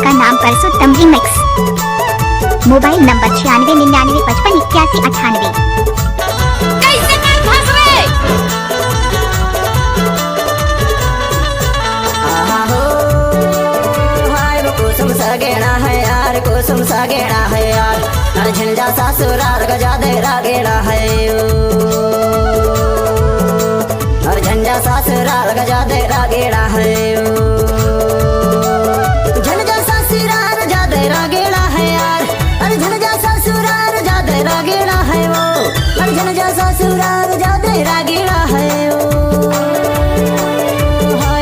Channel का नाम Parsottam remix. Mobile number 9699558198। गेड़ा है यार कुसुम सा गेड़ा है यार, झंझा ससुराल गजा दे गेड़ा है, और झंझा ससुराल गजा दे गेड़ा है, झंझा ससुराल जा दे गेड़ा है यार, और झंझा ससुराल जा दे गेड़ा है वो, और झंझा ससुराल जा दे गेड़ा है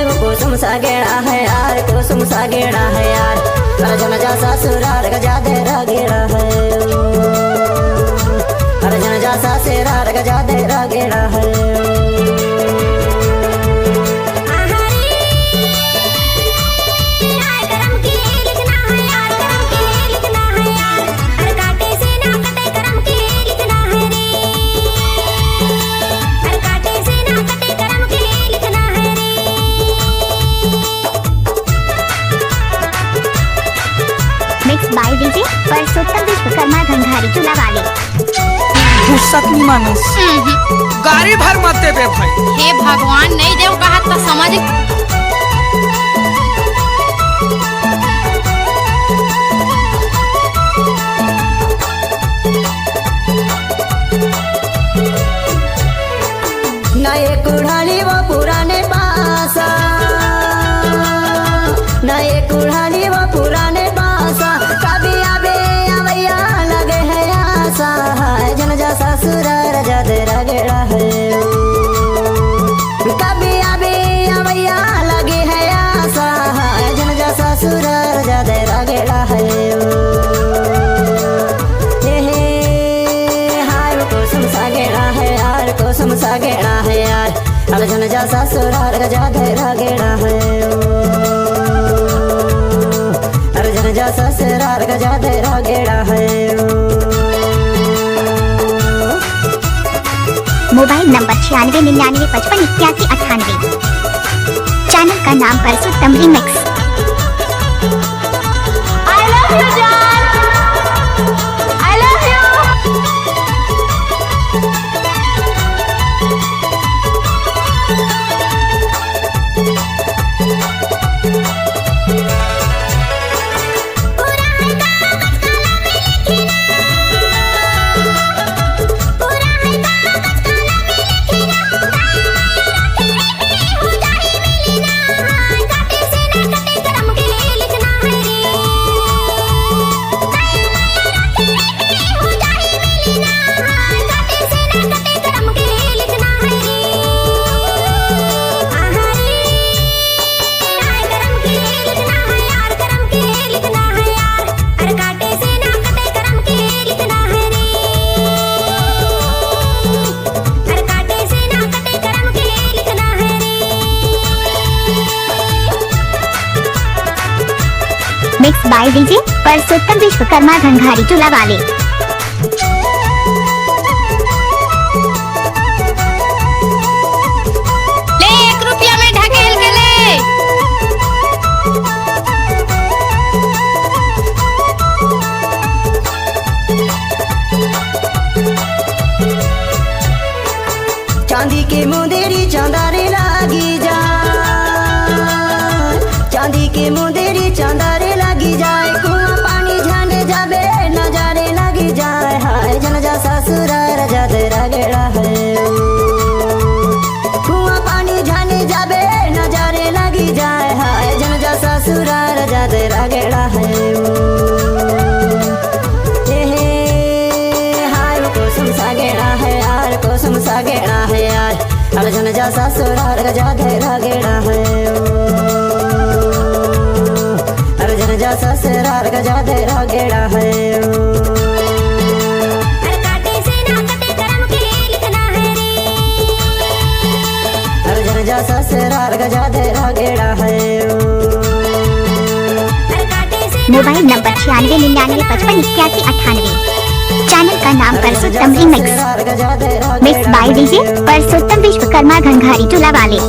वो कुसुम सा गेड़ा है यार, कुसुम सा गेड़ा है यार, झंझा ससुराल गजा दे गेड़ा है, झंझा ससुराल गजा दे गेड़ा है। Mix by DJ Parsottam Vishwakarma Ghanghari चूल्हा वाले। नहीं मानस गाड़ी भर मत देबे भाई। हे भगवान नहीं देव कहा तो समझ। नए कुढ़ाली वो पुराने पासा, नए कुढ़ाली वो पुराने पासा, कभी आबे अवैया लगे है आशा, झंझा ससुराल जा दे गेड़ा है, कभी आबे अवैया लगे है आशा, झंझा ससुराल जा दे गेड़ा है, हाय वो कुसुम सा गेड़ा है यार, कुसुम सा गेड़ा है यार, झंझा ससुराल गजा दे गेड़ा है, झंझा ससुराल गजा दे गेड़ा है। Mobile number 9699558198। चैनल का नाम Parsottam remix. I love you जान, I love you। Mix by DJ Parsottam Vishwakarma Ghanghari चूल्हा वाले। ले 1 रुपया में ढकेल के ले। चांदी के मुंदेरी चांदारे लागी जा, चांदी के मुंदेरी चांदारे लागी जाए, कुआं पानी झाने जाबे नजारे लगी जाए, हाय झंझा ससुराल जा दे गेड़ा है, कुआं पानी झाने जाबे नजारे लगी जाए, हाय झंझा ससुराल जा दे गेड़ा है, हाय वो कुसुम सा गेड़ा है यार, कुसुम सा गेड़ा है यार, झंझा ससुराल जा दे गेड़ा है, झंझा ससुराल गजा दे गेड़ा है, झंझा ससुराल गजा दे गेड़ा है। Mobile number 9699558198। चैनल का नाम Parsottam remix. Mix by DJ Parsottam Vishwakarma Ghanghari चूल्हा वाले।